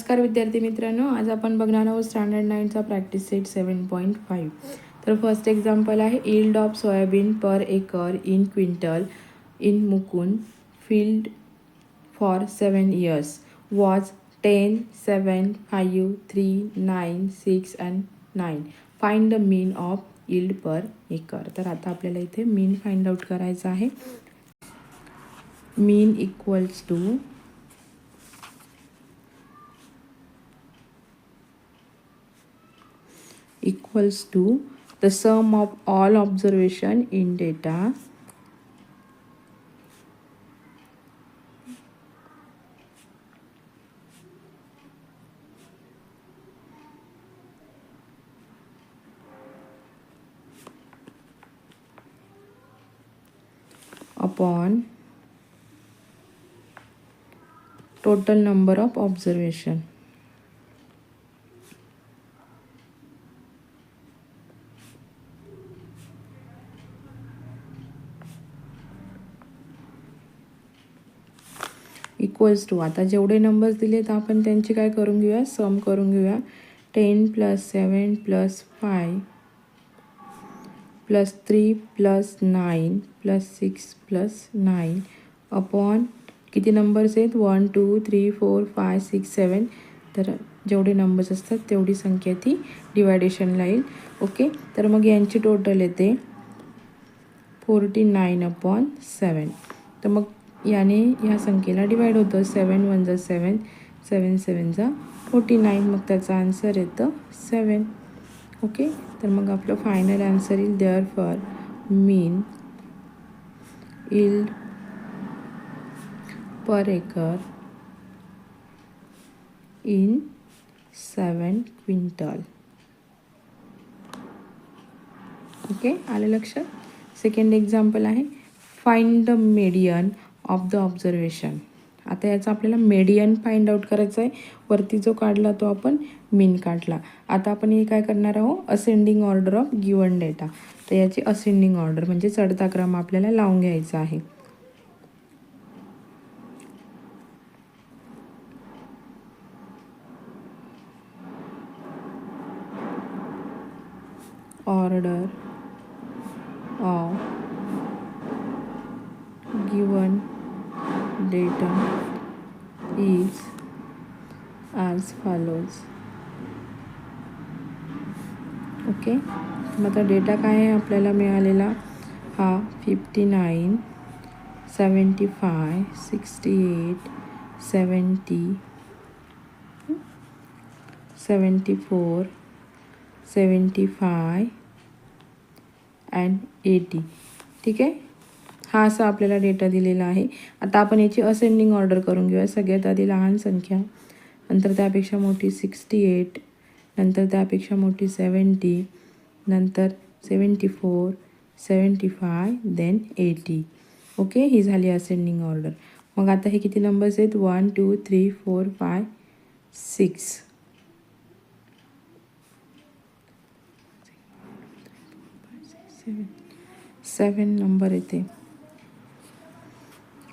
नमस्कार विद्यार्थी मित्रांनो, आज आपण बघणार आहोत स्टँडर्ड 9चा प्रॅक्टिस सेट 7.5. तर फर्स्ट एक्झाम्पल आहे yield of soybean per acre in quintal in Mukund field for 7 years was 10, 7, 5, 3, 9, 6 and 9. Find the mean of yield per acre. तर आता आपल्याला इथे मीन फाइंड आउट करायचं आहे. Mean equals to the sum of all observation in data upon total number of observation. Equals to, आता जेवढे numbers दिले तर आपण त्यांची काय करून घेऊया, सम करून घेऊया. 10 + 7 + 5 + 3 + 9 + 6 + 9 अपॉन किती नंबर्स आहेत, 1 2 3 4 5 6 7. तर जेवढे नंबर्स असतात तेवढी संख्या ती डिवायडेशनला येईल. ओके, तर मग यांची टोटल येते 49/7. तर मग याने ह्या संख्येला डिवाइड होतं. 7 × 1 = 7, 7 × 7 = 49. मग त्याचा आन्सर येतं 7. ओके, तर मग आपलं फायनल आन्सर येईल therefore mean yield per acre in 7 quintal. Okay, आलं लक्षात. सेकंड एक्झाम्पल आहे find the median of the observation. आता याचा आपल्याला मीडियन फाइंड आउट करायचं आहे. वरती जो काढला तो आपण मीन काढला. आता आपण हे काय करणार आहोत, ascending order of given data. तर याची असेंडिंग ऑर्डर म्हणजे चढता क्रम आपल्याला लावून घ्यायचा आहे. Order of given data is as follows. Okay, मग आता डेटा काय आहे आपल्याला मिळालेला, हा 59, 75, 68, 70, 74, 75 and 80. ठीक आहे, हा असा आपल्याला डेटा दिलेला आहे. आता आपण याची असेंडिंग ऑर्डर करून घेऊया. सगळ्यात आधी लहान संख्या, नंतर त्यापेक्षा मोठी 68, नंतर त्यापेक्षा मोठी 70, नंतर 74, 75, देन 80. ओके, ही झाली असेंडिंग ऑर्डर. मग आता हे किती नंबर्स आहेत, 1 2 3 4 5 6. 7 नंबर येते.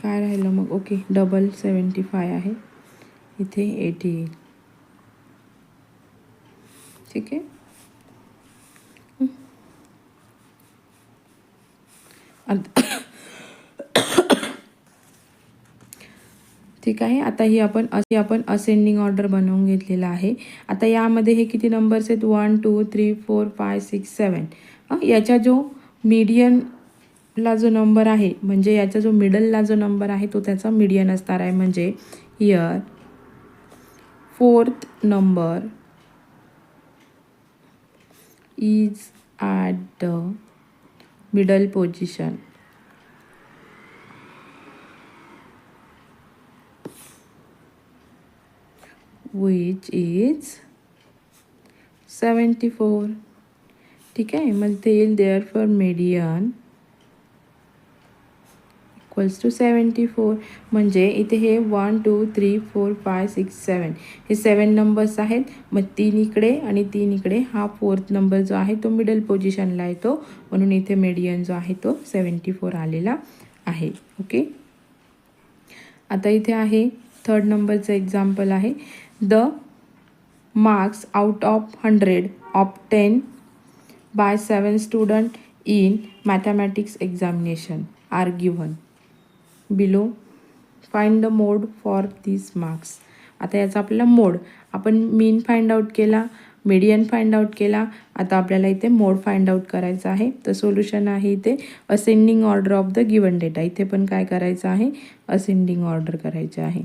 काय राहिलं मग, ओके, डबल 75 आहे, इथे 80 येईल. ठीक आहे. ठीक आहे, आता ही आपण असेंडिंग ऑर्डर बनवून घेतलेला आहे. आता यामध्ये हे किती नंबर्स आहेत, 1 2 3 4 5 6 7. याच्या जो मीडियनला जो नंबर आहे, म्हणजे याचा जो मिडलला जो नंबर आहे तो त्याचा मीडियन असणार आहे. म्हणजे here 4th number is at the middle position. which is 74. ठीक आहे, मग ते येईल therefore median equals to 74. म्हणजे इथे हे 1 2 3 4 5 6 7 हे 7 नंबर्स आहेत. मग 3 इकडे आणि 3 इकडे. हा 4th नंबर जो आहे तो मिडल पोझिशनला येतो, म्हणून इथे मीडियन जो आहे तो 74 आलेला आहे. ओके, आता इथे आहे 3rd नंबरचं एक्झाम्पल आहे the marks out of 100 obtained by 7 students in mathematics examination are given below. Find the mode for these marks. आता याचा आपल्याला मोड, आपण मीन फाइंड आउट केला, मीडियन फाइंड आउट केला, आता आपल्याला इथे मोड फाइंड आउट करायचा आहे. तर सोल्युशन आहे इथे ascending order of the given data. इथे पण काय करायचं आहे, असेंडिंग ऑर्डर करायचे आहे.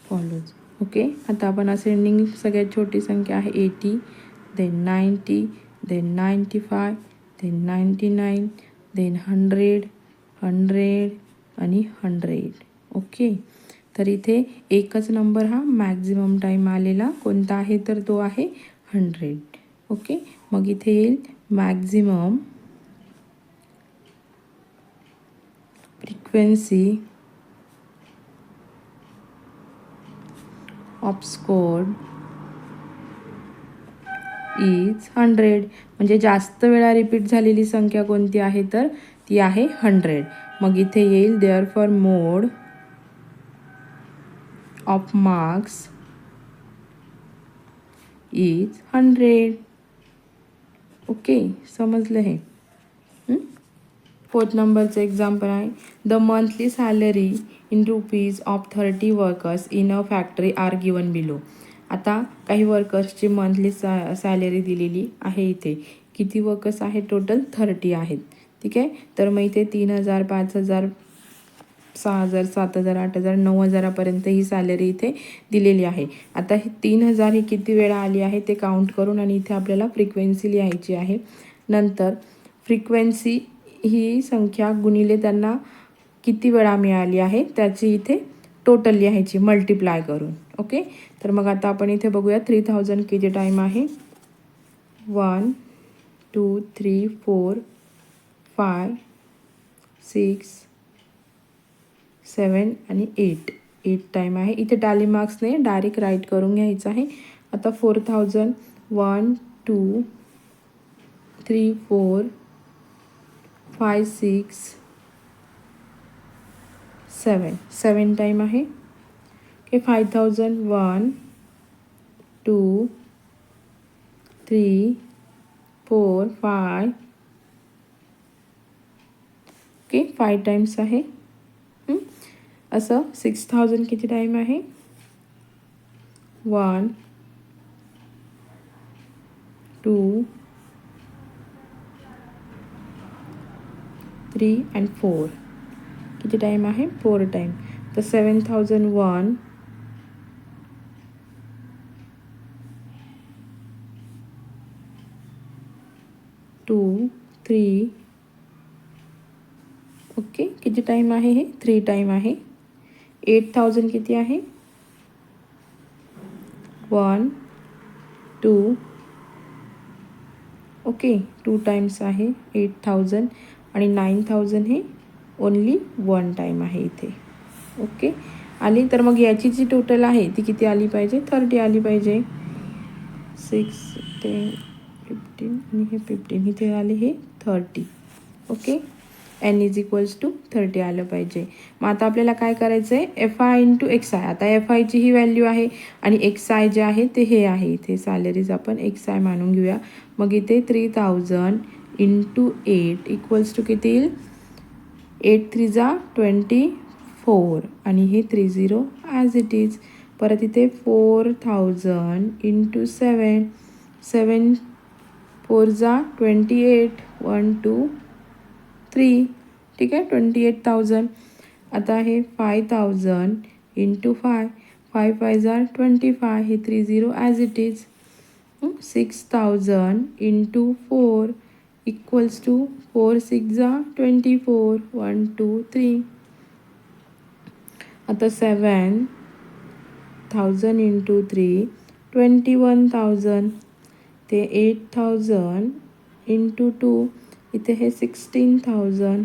फॉलोज. ओके, आता आपण असेंडिंग सगळ्यात छोटी संख्या आहे 80, देन 90, देन 95, देन 99, देन 100, 100 आणि 100. ओके, तर इथे एकच नंबर हा मॅक्झिमम टाईम आलेला कोणता आहे, तर तो आहे 100. ओके, मग इथे येईल maximum frequency off score is 100. म्हणजे जास्त वेळा रिपीट झालेली संख्या कोणती आहे, तर ती आहे 100. मग इथे येईल therefore mode of marks is 100. Okay, समजलं हे. 4th नंबरचं एक्झाम्पल आहे. The monthly salary in rupees of 30 workers in a factory are given below. आता काही वर्कर्सची मंथली सॅलरी दिलेली आहे. इथे किती वर्कर्स आहेत, टोटल 30 आहेत. ठीक आहे, तर मग इथे 3000, 5000, 6000, 7000, 8000, 9000पर्यंत ही सॅलरी इथे दिलेली आहे. आता हे 3000 ही किती वेळा आली आहे ते काउंट करून आणि इथे आपल्याला फ्रिक्वेन्सी लिहायची आहे. नंतर फ्रिक्वेन्सी ही संख्या गुणिले त्यांना किती वेळा मिळाली आहे त्याची इथे टोटल लिहायची मल्टिप्लाय करून. ओके, तर मग आता आपण इथे बघूया 3000 किती टाईम आहे. 1 2 3 4 5 6 7 आणि 8 टाईम आहे. इथे टॅली मार्क्सने डायरेक्ट राईट करून घ्यायचं आहे. आता 4000 1 2 3 4 5 6 7 टाईम आहे. ओके, 5000 1 2 3 4 5. ओके, 5 टाईम्स आहे. असं 6000 किती टाईम आहे. 1 2 3 and 4 किती टाईम आहे, 4 टाईम. तर 7001 2 3. ओके, किती टाईम आहे हे, 3 टाईम आहे. 8000 किती आहे, 1 2. ओके, 2 टाईम्स आहे 8000 आणि 9000 हे ओनली 1 टाईम आहे इथे. ओके, आली. तर मग याची जी टोटल आहे ती किती आली पाहिजे, 30 आली पाहिजे. 6 10 15 आणि हे 15 इथे आले हे 30. Okay, n is equals to 30 आलं पाहिजे. मग आता आपल्याला काय करायचं आहे, F I into x I. आता एफ आयची ही व्हॅल्यू आहे आणि एक्स आय जे आहे ते हे आहे. इथे सॅलरीज आपण एक्स आय मानून घेऊया. मग इथे 3000 इंटू 8 इक्वल्स टू किती येईल, 8 3 जा 24 आणि हे 30 ॲज इट इज. परत इथे 4000 इंटू 7 7 4 जा 28 1 2 3. ठीक आहे, 28000. आता हे 5000 इंटू 5 5 5 जा 25 हे 30 as it is. 6000 into 4 equals to 4 6 जा 24 1 2 3. आता 7000 इंटू 3 21000. ते 8000 इंटू 2 इथे हे 16000.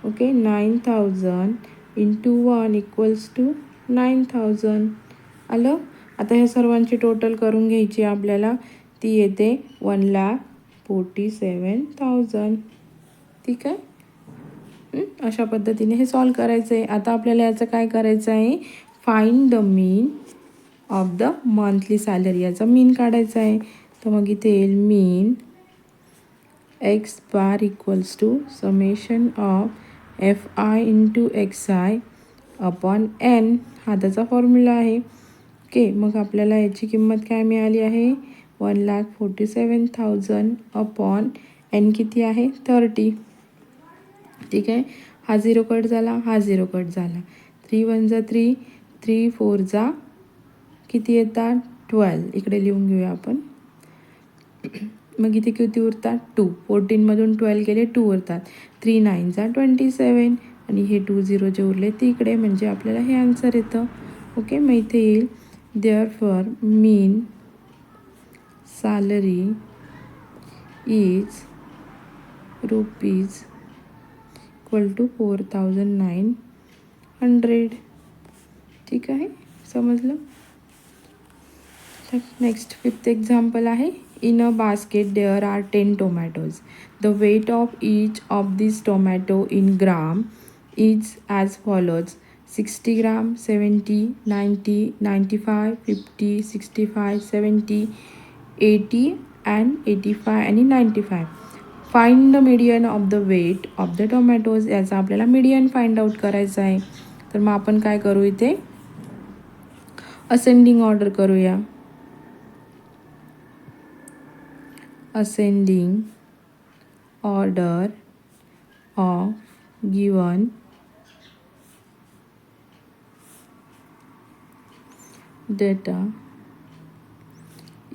ओके, 9000 इंटू 1 इक्वल्स टू 9000 आलं. आता हे सर्वांची टोटल करून घ्यायची आपल्याला. ती येते 1,47,000. ठीक आहे. अशा पद्धतीने हे सॉल्व करायचं आहे. आता आपल्याला याचं काय करायचं आहे, find the mean of the monthly salary, याचा मीन काढायचा आहे. तर मग इथे येईल mean x bar equals to summation of f I into x i upon n, हा त्याचा फॉर्म्युला आहे. ओके, मग आपल्याला याची किंमत काय मिळाली आहे, 1,47,000 अपॉन एन किती आहे 30. ठीक आहे. हा 0 कट झाला, हा 0 कट झाला. 3 1 जा 3, 3 4 जा किती येतात 12. इकडे लिहून घेऊया आपण. मग इथे किती उरतात 2. 14मधून 12 गेले 2 उरतात. 3 9 जा 27 आणि हे 2 0 जे उरले ते इकडे, म्हणजे आपल्याला हे आन्सर येतं. ओके, मग इथे येईल therefore mean salary is rupees equal to 4,900. ठीक आहे, समजलं. नेक्स्ट 5th एक्झाम्पल आहे. In a basket there are 10 tomatoes. The weight of each of this tomato in gram is as follows: 60 gram, 70, 90, 95, 50, 65, 70, 80 and 85 आणि 95. Find the median of the weight of the tomatoes. याचा आपल्याला median find out करायचा आहे. तर मग आपण काय करू, इथे असेंडिंग ऑर्डर करूया. Ascending order of given data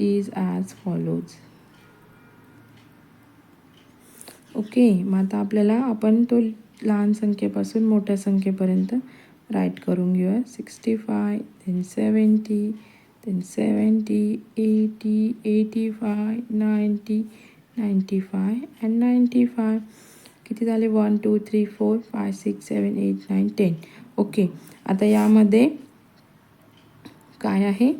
is as follows. Okay, मग आता आपल्याला आपण तो लहान संख्येपासून मोठ्या संख्येपर्यंत राईट करून घेऊया. 65, then 70, then 70, 80, 85, 90, 95 and 95. किती झाले 1 2 3 4 5 6 7 8 9 10. ओके, आता यामध्ये काय आहे,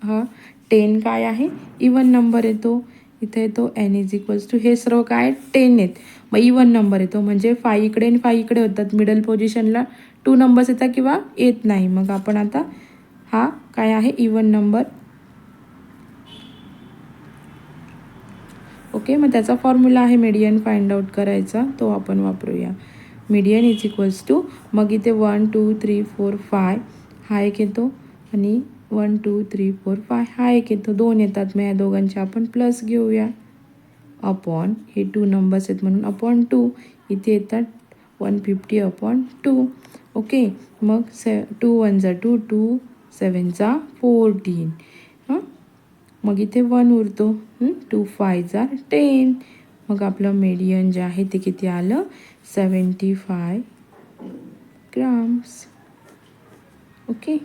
हा 10 काय आहे, इवन नंबर येतो. इथे येतो n इज इक्वल्स टू, हे सर्व काय 10 आहेत. मग इवन नंबर येतो, म्हणजे 5 इकडे आणि 5 इकडे होतात. मिडल पोझिशनला 2 नंबर्स येतात किंवा येत नाही. मग आपण आता हा काय आहे, इवन नंबर. ओके, मग त्याचा फॉर्म्युला आहे मीडियन फाइंड आउट करायचा, तो आपण वापरूया. मीडियन इज इक्वल्स टू, मग इथे 1 2 3 4 5 हा एक येतो आणि 1 2 3 4 5 हा एक येतो. 2 येतात, मग या दोघांचे आपण प्लस घेऊया. अपॉन हे 2 नंबर्स आहेत म्हणून अपॉन 2 इथे येतात 150 अपॉन 2. ओके, मग 2 1 जा 2, 2 7 जा 14. हां, मग इथे 1 उरतो. 2 5 जा 10. मग आपलं मीडियन जे आहे ते किती आलं, 75 ग्राम्स. ओके,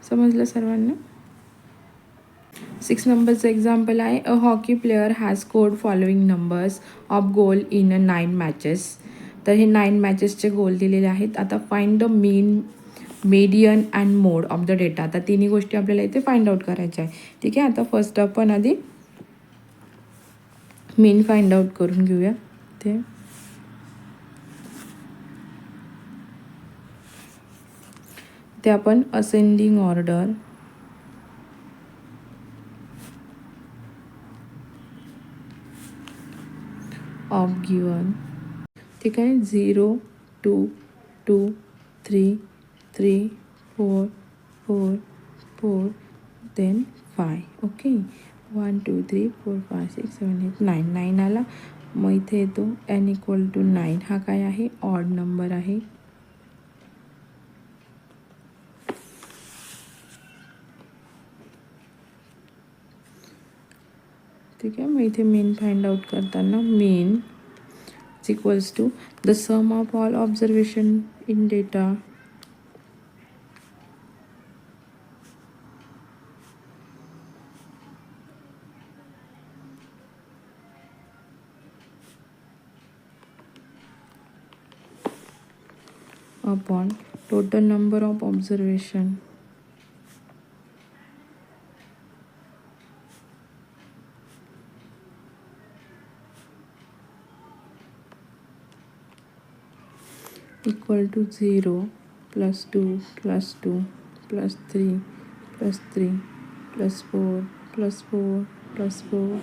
समजलं सर्वांना. 6 नंबरचं एक्झाम्पल आहे. A hockey player has scored following numbers of goal in 9 matches. तर हे 9 मॅचेसचे गोल दिलेले आहेत. आता find the mean, median and mode of the data. आता तिन्ही गोष्टी आपल्याला इथे फाइंड आउट करायच्या आहे. ठीक आहे, आता फर्स्ट आपण आधी मीन फाइंड आउट करून घेऊया. ते आपण असेंडिंग ऑर्डर ऑफ गिवन. ठीक आहे, 0 2 2 3 3 4 4 4 देन 5. ओके, 1 2 3 4 5 6 7 8 9 9 आला. मग इथे येतो n इक्वल टू 9. हा काय आहे, ऑड नंबर आहे. ठीक आहे, मग इथे मीन फाइंड आउट करताना mean is equals to the sum of all observation in data upon total number of observation equal to 0 plus 2 plus 2 plus 3 plus 3 plus 4 plus 4 plus 4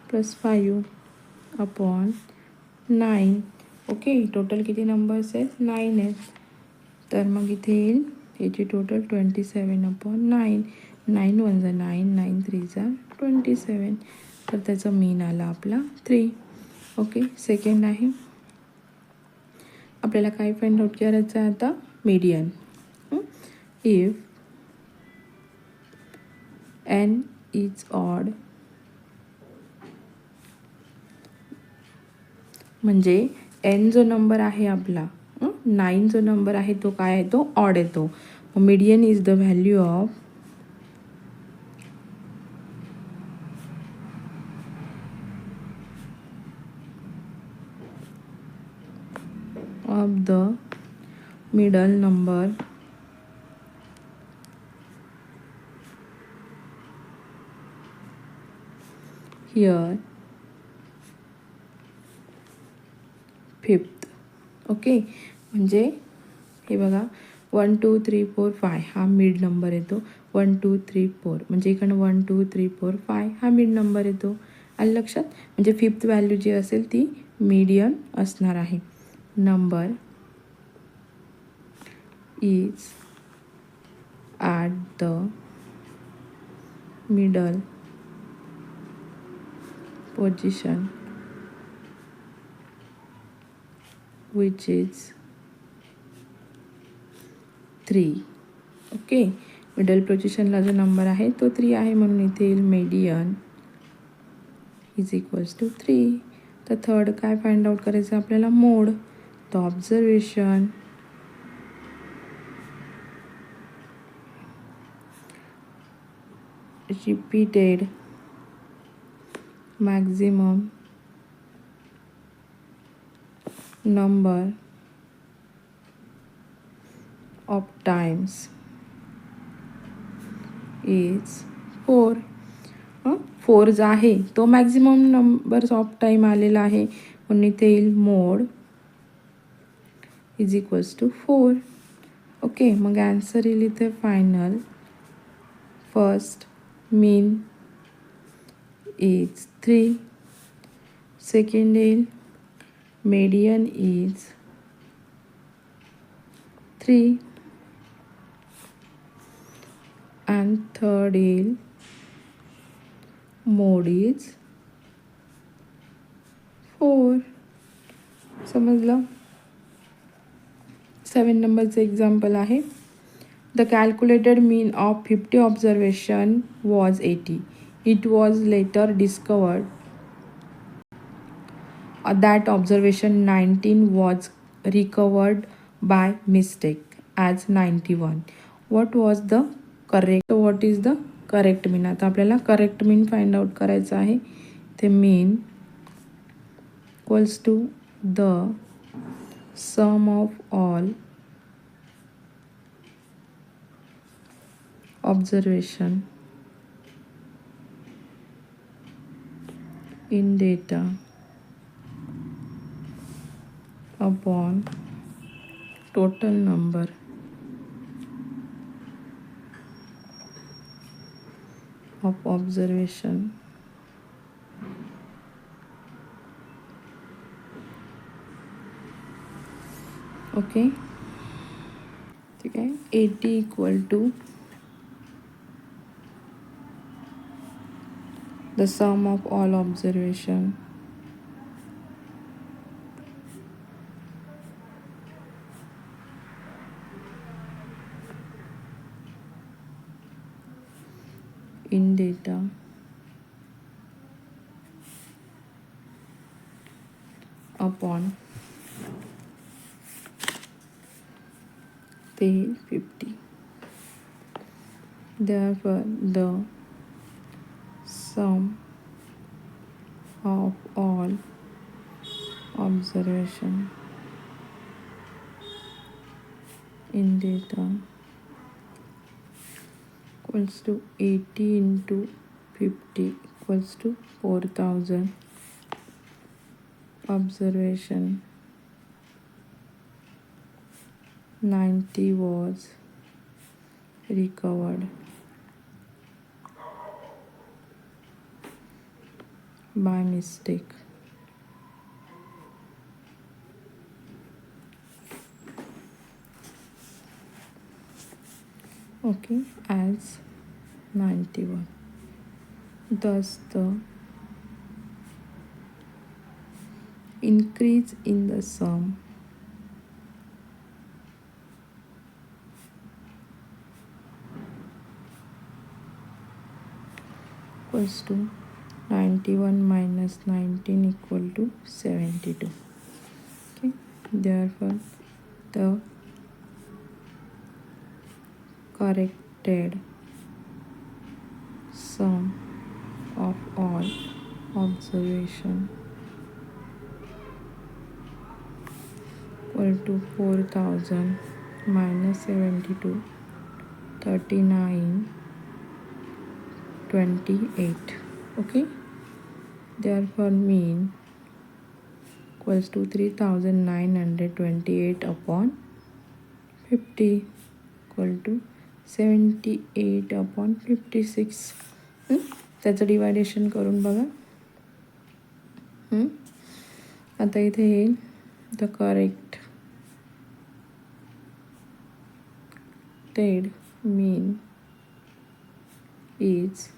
plus 5 upon 9. Okay, total किती numbers आहेत? 9 आहेत. तर मग इथे येईल याची total 27 upon 9. 9 1 जा 9, 9 3 जा 27. तर त्याचा मीन आला आपला 3. ओके, सेकंड आहे. आपल्याला काय फाइंड आउट करायचं आहे आता? Median. If n is odd, म्हणजे n जो नंबर आहे आपला 9 जो नंबर आहे तो काय आहे? तो ऑड येतो. Median is the value of the middle number here 5th. Okay, म्हणजे हे बघा 1 2 3 4 5 हा मिड नंबर येतो. 1 2 3 4 म्हणजे इकडनं 1 2 3 4 5 हा मिड नंबर येतो. आलं लक्षात? म्हणजे 5th व्हॅल्यू जी असेल ती मीडियन असणार आहे. Number is at the middle position which is 3. Okay, middle पोझिशनला जो नंबर आहे तो 3 आहे, म्हणून इथे येईल मीडियन इज इक्वल्स टू 3. तर थर्ड काय फाइंड आउट करायचं आपल्याला? मोड. तर observation repeated maximum number of times is 4. 4 जो आहे तो मॅक्झिमम नंबर्स ऑफ टाईम आलेला आहे, म्हणून इथे येईल मोड इज इक्वल्स टू 4. ओके, मग ॲन्सर येईल इथे final. First mean is 3. Second येईल median is 3 and third is mode is 4. समजलं? 7 नंबरचं एक्झाम्पल आहे. The calculated mean of 50 observation was 80. It was later discovered that observation 19 was recovered by mistake as 91. What was the correct? So what is the correct mean? आता आपल्याला correct मीन find out करायचं आहे. ते mean equals to the sum of all observation in data upon total number of observation okay, ठीक आहे. 80 equal to the sum of all observation in data upon the 50. Therefore, the sum of all observation in data equals to 80 into 50 equals to 4000 observation 90 was recovered by mistake. Okay, as 91. Thus the increase in the sum equals to 91 minus 19 equal to 72. Okay, therefore the corrected sum of all observation equal to 4000 minus 72, 39, 28. Okay, therefore mean equals to 3928 upon 50 equal to 78 upon 56. त्याचं deviation करून बघा. आता इथे येईल the correct Ted mean is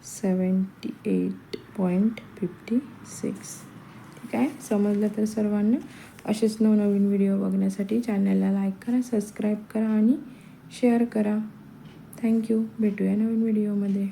78.56. ठीक आहे, समजलं तर सर्वांना. असेच नवनवीन व्हिडिओ बघण्यासाठी चॅनलला लाईक करा, सबस्क्राईब करा आणि शेअर करा. थँक्यू. भेटूया नवीन व्हिडिओमध्ये.